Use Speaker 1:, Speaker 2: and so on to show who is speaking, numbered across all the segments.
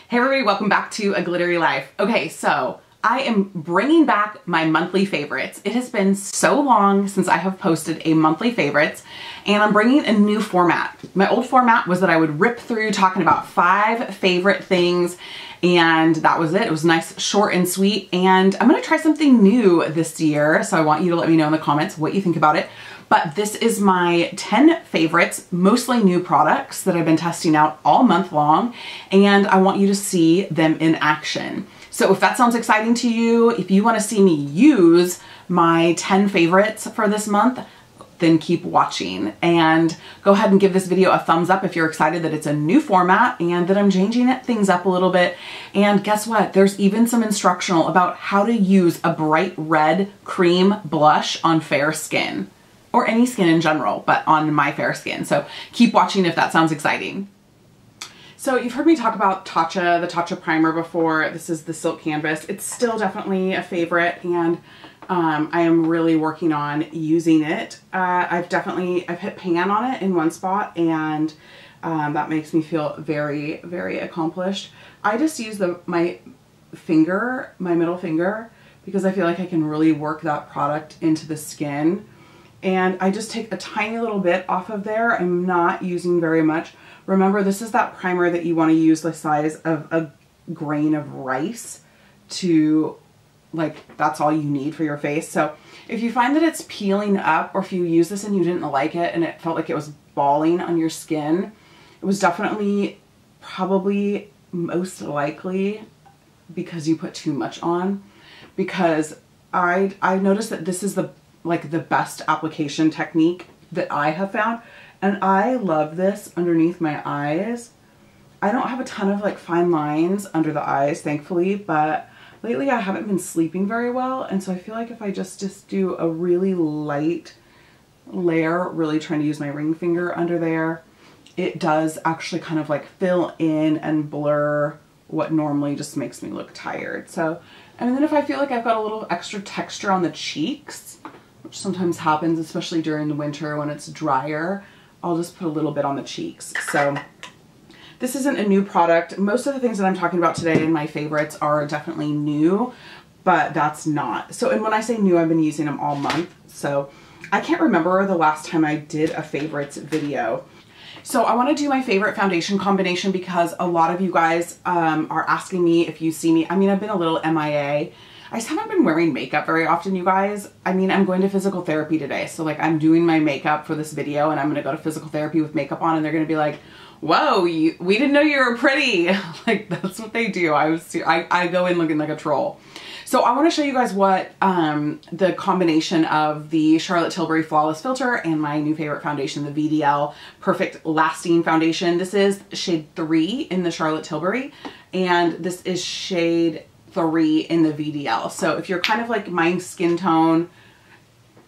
Speaker 1: Hey everybody, welcome back to A Glittery Life. Okay, so I am bringing back my monthly favorites. It has been so long since I have posted a monthly favorites, and I'm bringing a new format. My old format was that I would rip through talking about 5 favorite things, and that was it. It was nice, short and sweet, and I'm gonna try something new this year, so I want you to let me know in the comments what you think about it. But this is my 10 favorites, mostly new products that I've been testing out all month long, and I want you to see them in action. So if that sounds exciting to you, if you want to see me use my 10 favorites for this month, then keep watching and go ahead and give this video a thumbs up if you're excited that it's a new format and that I'm changing things up a little bit. And guess what? There's even some instructional about how to use a bright red cream blush on fair skin. Or any skin in general, but on my fair skin. So keep watching if that sounds exciting. So you've heard me talk about Tatcha, the Tatcha primer before. This is the Silk Canvas. It's still definitely a favorite, and I am really working on using it. I've hit pan on it in one spot, and that makes me feel very, very accomplished. I just use my middle finger, because I feel like I can really work that product into the skin. And I just take a tiny little bit off of there. I'm not using very much. Remember, this is that primer that you want to use the size of a grain of rice to, like, that's all you need for your face. So if you find that it's peeling up, or if you use this and you didn't like it and it felt like it was balling on your skin, it was definitely, probably most likely because you put too much on. Because I noticed that this is the best application technique that I have found, and I love this underneath my eyes. I don't have a ton of fine lines under the eyes, thankfully, but lately I haven't been sleeping very well, and so I feel like if I just do a really light layer, really trying to use my ring finger under there, it does actually kind of fill in and blur what normally just makes me look tired. So, and then if I feel like I've got a little extra texture on the cheeks, which sometimes happens, especially during the winter when it's drier, I'll just put a little bit on the cheeks. So this isn't a new product. Most of the things that I'm talking about today in my favorites are definitely new, but that's not. So, and when I say new, I've been using them all month. So I can't remember the last time I did a favorites video. So I want to do my favorite foundation combination because a lot of you guys are asking me if you see me. I mean, I've been a little MIA. I just haven't been wearing makeup very often, you guys. I mean, I'm going to physical therapy today. So I'm doing my makeup for this video, and I'm going to go to physical therapy with makeup on, and they're going to be like, whoa, we didn't know you were pretty. That's what they do. I go in looking like a troll. So I want to show you guys what the combination of the Charlotte Tilbury Flawless Filter and my new favorite foundation, the VDL Perfect Lasting Foundation. This is shade 3 in the Charlotte Tilbury, and this is shade 3 in the VDL. So if you're kind of like my skin tone,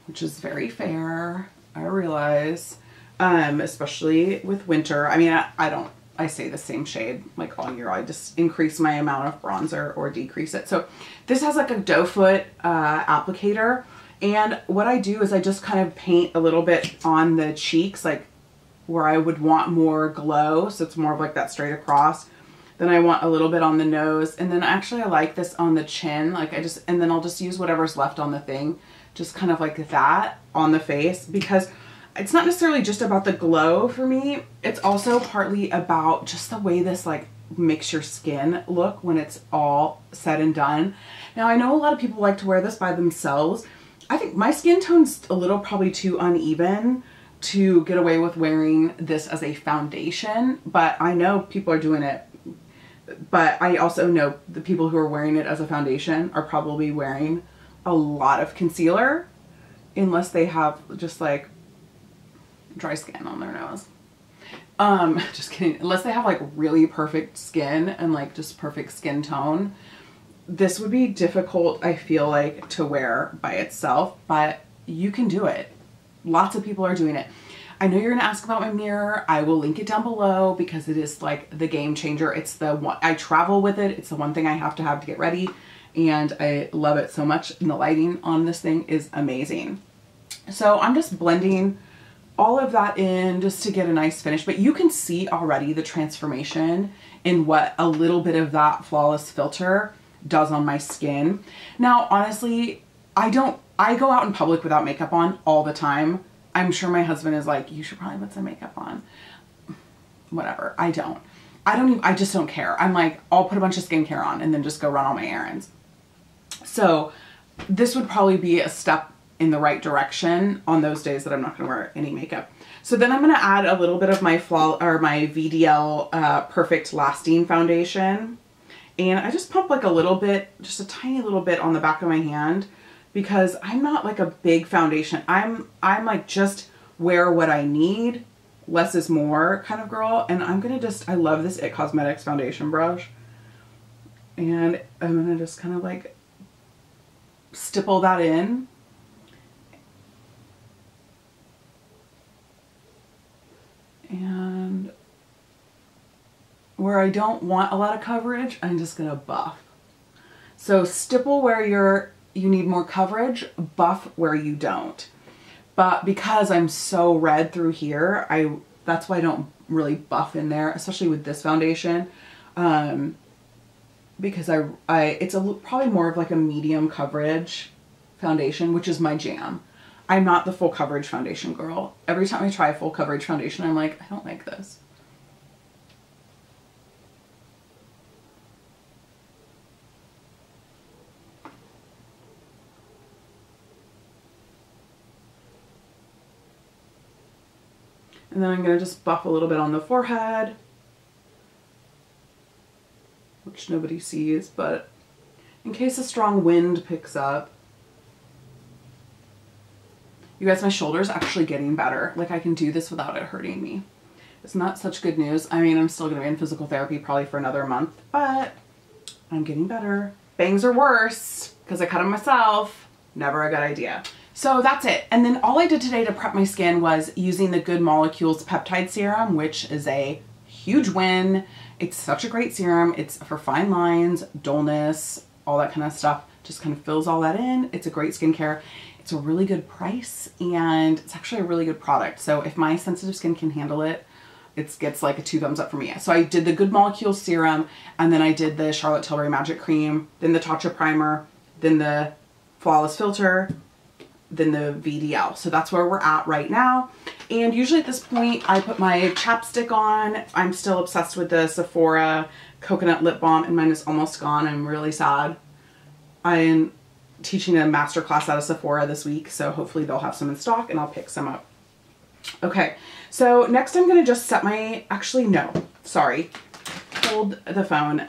Speaker 1: which is very fair, I realize, especially with winter. I mean, I say the same shade all year. I just increase my amount of bronzer or decrease it. So this has a doe foot applicator, and what I do is I just kind of paint a little bit on the cheeks, where I would want more glow, so it's more of that straight across. Then I want a little bit on the nose, and then actually I like this on the chin. And then I'll just use whatever's left on the thing, just kind of like that on the face, because it's not necessarily just about the glow for me. It's also partly about just the way this makes your skin look when it's all said and done. Now, I know a lot of people like to wear this by themselves. I think my skin tone's a little probably too uneven to get away with wearing this as a foundation, but I know people are doing it. But I also know the people who are wearing it as a foundation are probably wearing a lot of concealer, unless they have just dry skin on their nose. Just kidding. Unless they have really perfect skin and just perfect skin tone. This would be difficult, I feel to wear by itself, but you can do it. Lots of people are doing it. I know you're going to ask about my mirror. I will link it down below because it is the game changer. It's the one I travel with it. It's the one thing I have to get ready, and I love it so much. And the lighting on this thing is amazing. So I'm just blending all of that in just to get a nice finish. But you can see already the transformation in what a little bit of that Flawless filter does on my skin. Now, honestly, I go out in public without makeup on all the time. I'm sure my husband is like, you should probably put some makeup on. Whatever. I just don't care. I'm like, I'll put a bunch of skincare on and then just go run all my errands. So this would probably be a step in the right direction on those days that I'm not going to wear any makeup. So then I'm going to add a little bit of my my VDL Perfect Lasting Foundation. And I just pump like a little bit, just a tiny little bit on the back of my hand, because I'm not like a big foundation. I'm like just wear what I need. Less is more kind of girl. And I'm going to just, I love this IT Cosmetics foundation brush. And I'm going to just kind of like stipple that in. And where I don't want a lot of coverage, I'm just going to buff. So stipple where you need more coverage, buff where you don't. But because I'm so red through here, that's why I don't really buff in there, especially with this foundation. Because it's probably more of like a medium coverage foundation, which is my jam. I'm not the full coverage foundation girl. Every time I try a full coverage foundation, I'm like, I don't like this. And then I'm going to just buff a little bit on the forehead, which nobody sees, but in case a strong wind picks up. You guys, my shoulder's actually getting better. Like, I can do this without it hurting me. It's not such good news. I mean, I'm still going to be in physical therapy probably for another month, but I'm getting better. Bangs are worse because I cut them myself. Never a good idea. So that's it. And then all I did today to prep my skin was using the Good Molecules Peptide Serum, which is a huge win. It's such a great serum. It's for fine lines, dullness, all that kind of stuff. Just kind of fills all that in. It's a great skincare. It's a really good price, and it's actually a really good product. So if my sensitive skin can handle it, it gets like a 2 thumbs up for me. So I did the Good Molecules Serum, and then I did the Charlotte Tilbury Magic Cream, then the Tatcha Primer, then the Flawless Filter, then the VDL. So that's where we're at right now. And usually at this point, I put my chapstick on. I'm still obsessed with the Sephora Coconut Lip Balm, and mine is almost gone. I'm really sad. I'm teaching a master class out of Sephora this week, so hopefully they'll have some in stock and I'll pick some up. Okay, so next I'm going to just set my, actually no, sorry, hold the phone,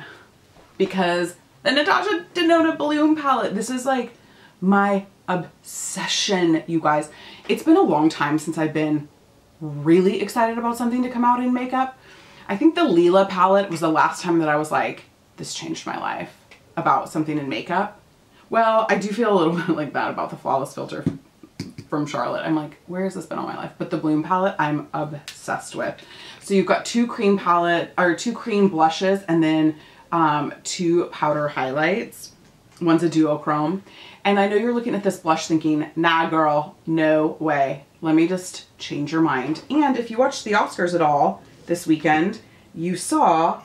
Speaker 1: because the Natasha Denona Bloom palette, this is like my obsession, you guys. It's been a long time since I've been really excited about something to come out in makeup. I think the Lila palette was the last time that I was like, this changed my life about something in makeup. Well, I do feel a little bit like that about the Flawless Filter from Charlotte. I'm like, where has this been all my life? But the Bloom palette, I'm obsessed with. So you've got 2 cream blushes, and then 2 powder highlights. One's a duochrome. And I know you're looking at this blush thinking, nah girl, no way. Let me just change your mind. And if you watched the Oscars at all this weekend, you saw,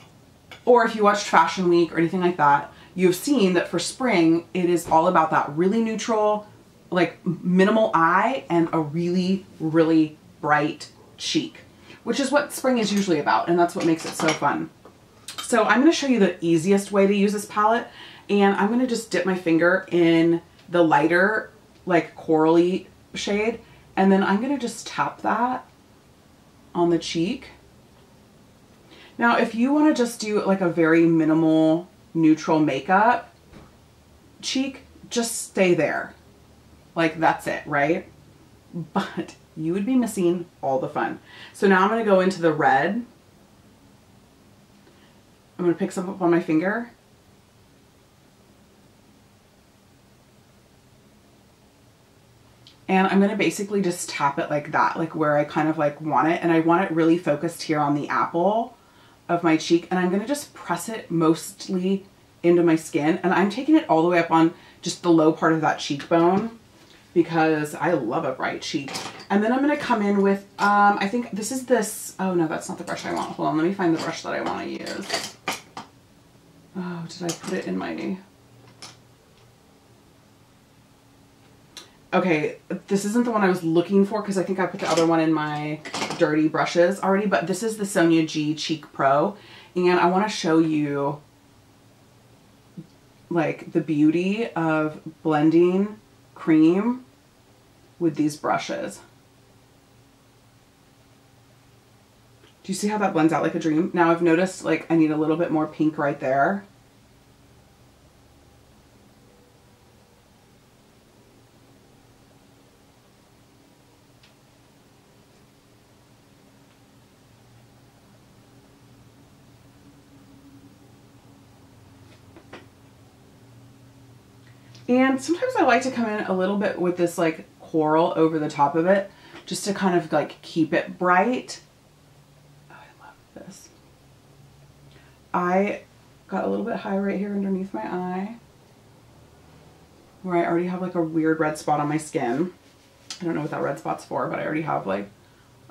Speaker 1: or if you watched Fashion Week or anything like that, you've seen that for spring, it is all about that really neutral, like minimal eye and a really, really bright cheek, which is what spring is usually about. And that's what makes it so fun. So I'm going to show you the easiest way to use this palette. And I'm going to just dip my finger in the lighter, like corally shade. And then I'm going to just tap that on the cheek. Now, if you want to just do like a very minimal neutral makeup cheek, just stay there. Like that's it, right? But you would be missing all the fun. So now I'm going to go into the red. I'm going to pick some up on my finger. And I'm going to basically just tap it like that, like where I kind of like want it. And I want it really focused here on the apple of my cheek. And I'm going to just press it mostly into my skin. And I'm taking it all the way up on just the low part of that cheekbone because I love a bright cheek. And then I'm going to come in with, I think this is this, oh no, that's not the brush I want. Hold on, let me find the brush that I want to use. Oh, did I put it in my, okay, this isn't the one I was looking for because I think I put the other one in my dirty brushes already, but this is the Sonia G Cheek Pro, and I want to show you like the beauty of blending cream with these brushes. Do you see how that blends out like a dream? Now I've noticed like I need a little bit more pink right there. And sometimes I like to come in a little bit with this like coral over the top of it, just to kind of like keep it bright. Oh, I love this. I got a little bit high right here underneath my eye, where I already have like a weird red spot on my skin. I don't know what that red spot's for, but I already have like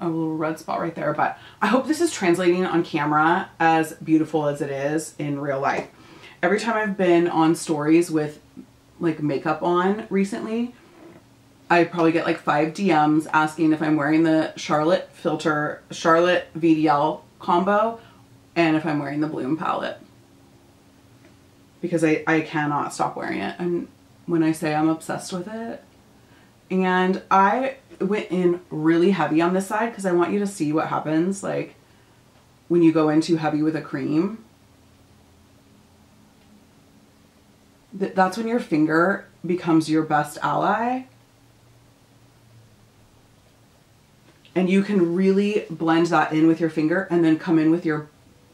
Speaker 1: a little red spot right there. But I hope this is translating on camera as beautiful as it is in real life. Every time I've been on stories with like makeup on recently, I probably get like 5 DMs asking if I'm wearing the Charlotte VDL combo and if I'm wearing the Bloom palette, because I cannot stop wearing it. And when I say I'm obsessed with it, and I went in really heavy on this side because I want you to see what happens like when you go in too heavy with a cream. That's when your finger becomes your best ally. And you can really blend that in with your finger and then come in with your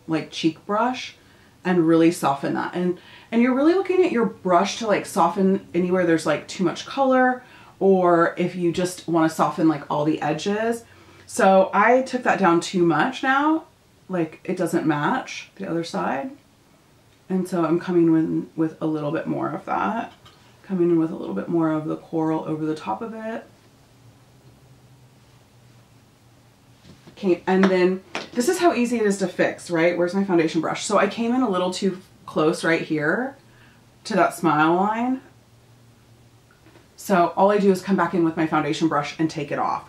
Speaker 1: like cheek brush and really soften that. And you're really looking at your brush to like soften anywhere there's like too much color, or if you just want to soften like all the edges. So I took that down too much now. Like it doesn't match the other side. And so I'm coming in with a little bit more of that. Coming in with a little bit more of the coral over the top of it. Okay, and then this is how easy it is to fix, right? Where's my foundation brush? So I came in a little too close right here to that smile line. So all I do is come back in with my foundation brush and take it off.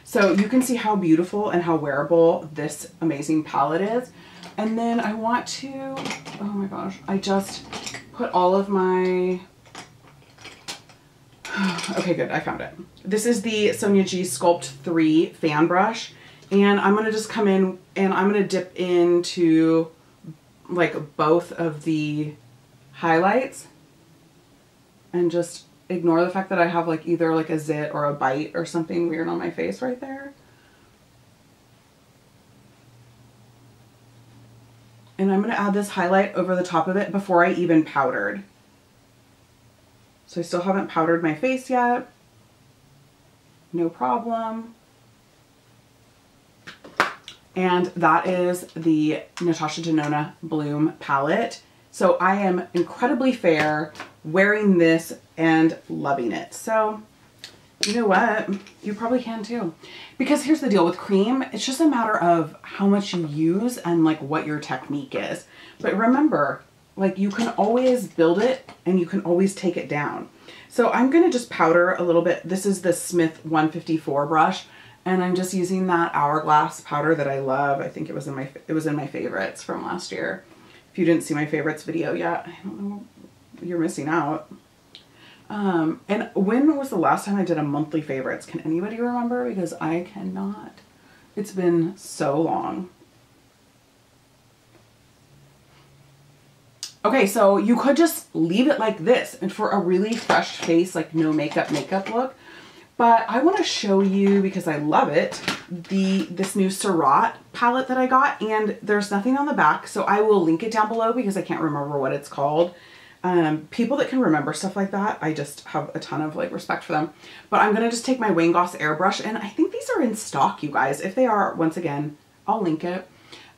Speaker 1: So you can see how beautiful and how wearable this amazing palette is. And then I want to, oh my gosh, I just put all of my, okay, good, I found it. This is the Sonia G Sculpt 3 fan brush. And I'm going to just come in and I'm going to dip into like both of the highlights and just ignore the fact that I have like either like a zit or a bite or something weird on my face right there. And I'm going to add this highlight over the top of it before I even powdered. So I still haven't powdered my face yet. No problem. And that is the Natasha Denona Bloom palette. So I am incredibly fair wearing this and loving it. So you know what? You probably can too. Because here's the deal with cream. It's just a matter of how much you use and like what your technique is. But remember, like you can always build it and you can always take it down. So I'm going to just powder a little bit. This is the Smith 154 brush. And I'm just using that Hourglass powder that I love. I think it was in my favorites from last year. If you didn't see my favorites video yet, I don't know, you're missing out. And when was the last time I did a monthly favorites? Can anybody remember? Because I cannot. It's been so long. Okay, so you could just leave it like this and for a really fresh face, like no makeup look. But I want to show you, because I love it, this new Surratt palette that I got, and there's nothing on the back, so I will link it down below because I can't remember what it's called. People that can remember stuff like that, I just have a ton of like respect for them. But I'm going to just take my Wayne Goss airbrush, and I think these are in stock, you guys. If they are, once again, I'll link it.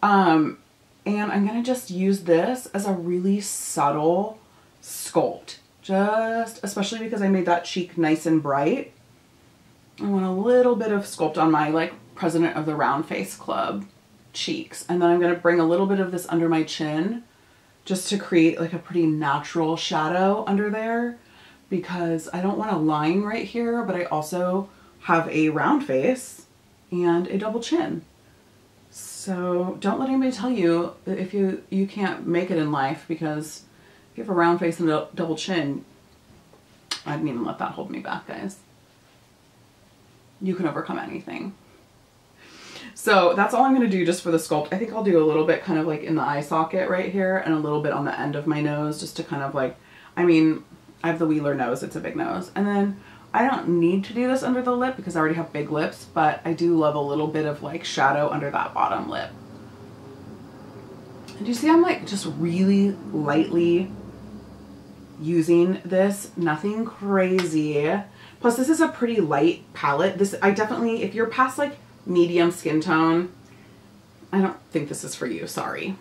Speaker 1: And I'm going to just use this as a really subtle sculpt, just especially because I made that cheek nice and bright. I want a little bit of sculpt on my like President of the Round Face Club cheeks. And then I'm going to bring a little bit of this under my chin just to create like a pretty natural shadow under there, because I don't want a line right here, but I also have a round face and a double chin. So don't let anybody tell you that if you can't make it in life, because if you have a round face and a double chin, I didn't even let that hold me back, guys. You can overcome anything. So that's all I'm going to do just for the sculpt. I think I'll do a little bit kind of like in the eye socket right here and a little bit on the end of my nose, just to kind of like, I mean, I have the Wheeler nose, it's a big nose. And then I don't need to do this under the lip because I already have big lips, but I do love a little bit of like shadow under that bottom lip. And you see I'm like just really lightly using this, nothing crazy. Plus this is a pretty light palette. This, I definitely, if you're past like medium skin tone, I don't think this is for you, sorry.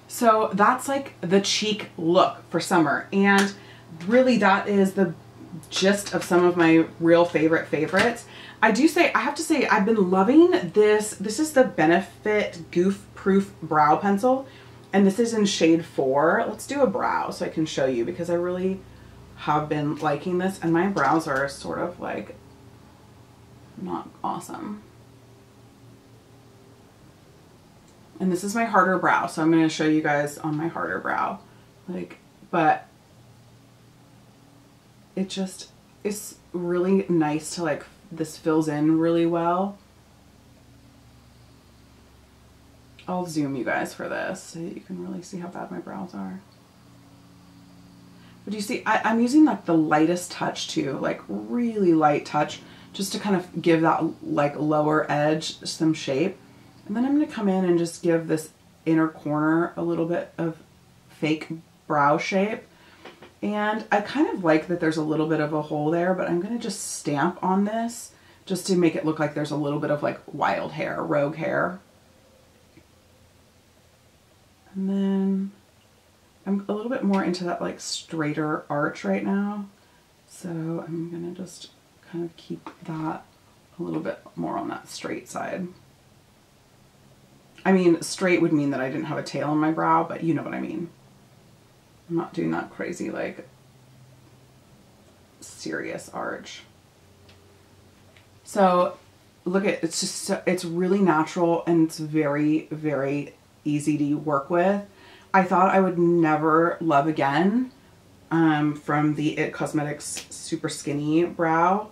Speaker 1: So that's like the cheek look for summer, and really that is the gist of some of my real favorites. I have to say I've been loving this. This is the Benefit Goof Proof Brow Pencil, and this is in shade 4. Let's do a brow so I can show you, because I really have been liking this, and my brows are sort of like not awesome. And this is my harder brow, so I'm going to show you guys on my harder brow. Like, but it just is really nice to like, this fills in really well. I'll zoom you guys for this so that you can really see how bad my brows are. But you see, I'm using like the lightest touch too, like really light touch, just to kind of give that like lower edge some shape. And then I'm going to come in and just give this inner corner a little bit of fake brow shape. And I kind of like that there's a little bit of a hole there, but I'm going to just stamp on this just to make it look like there's a little bit of like wild hair, rogue hair. And then I'm a little bit more into that like straighter arch right now. So I'm going to just kind of keep that a little bit more on that straight side. I mean, straight would mean that I didn't have a tail on my brow, but you know what I mean. I'm not doing that crazy, like, serious arch. So, look at, it's just, it's really natural, and it's very, very easy to work with. I thought I would never love again from the IT Cosmetics Super Skinny Brow,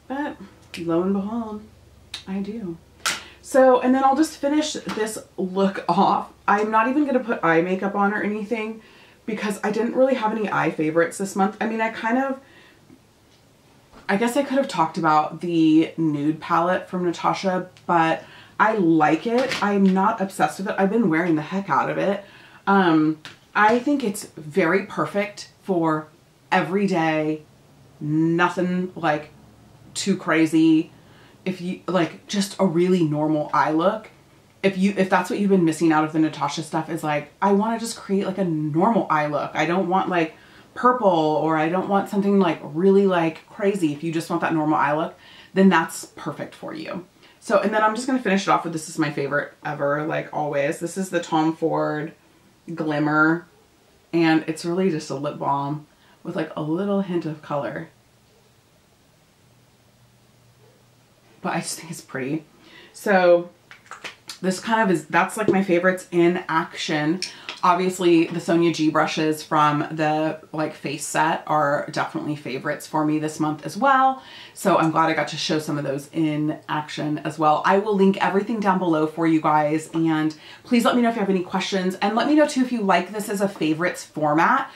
Speaker 1: but lo and behold, I do. So, and then I'll just finish this look off. I'm not even going to put eye makeup on or anything because I didn't really have any eye favorites this month. I mean, I guess I could have talked about the nude palette from Natasha, but I like it. I'm not obsessed with it. I've been wearing the heck out of it. I think it's very perfect for everyday, nothing like too crazy. If you like just a really normal eye look, if that's what you've been missing out of the Natasha stuff, is like, I want to just create like a normal eye look. I don't want like purple, or I don't want something like really like crazy. If you just want that normal eye look, then that's perfect for you. So, and then I'm just going to finish it off with, this is my favorite ever, like always. This is the Tom Ford Glimmer, and it's really just a lip balm with like a little hint of color. But I just think it's pretty. So this kind of is, that's like my favorites in action. Obviously the Sonia G brushes from the like face set are definitely favorites for me this month as well. So I'm glad I got to show some of those in action as well. I will link everything down below for you guys, and please let me know if you have any questions, and let me know too if you like this as a favorites format.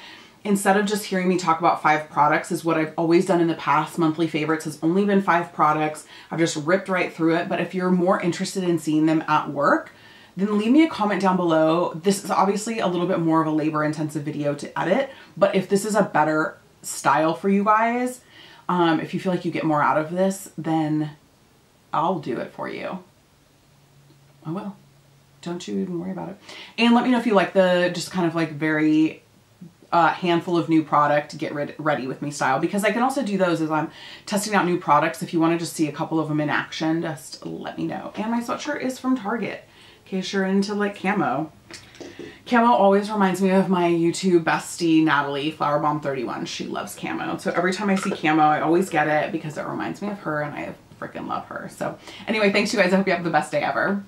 Speaker 1: Instead of just hearing me talk about 5 products, is what I've always done in the past. Monthly favorites has only been 5 products. I've just ripped right through it. But if you're more interested in seeing them at work, then leave me a comment down below. This is obviously a little bit more of a labor intensive video to edit, but if this is a better style for you guys, if you feel like you get more out of this, then I'll do it for you. I will. Don't you even worry about it. And let me know if you like the just kind of like very handful of new product, get ready with me style, because I can also do those as I'm testing out new products. If you want to just see a couple of them in action, just let me know. And my sweatshirt is from Target, in case you're into like camo. Camo always reminds me of my YouTube bestie, Natalie, Flowerbomb31. She loves camo. So every time I see camo, I always get it because it reminds me of her and I freaking love her. So anyway, thanks you guys. I hope you have the best day ever.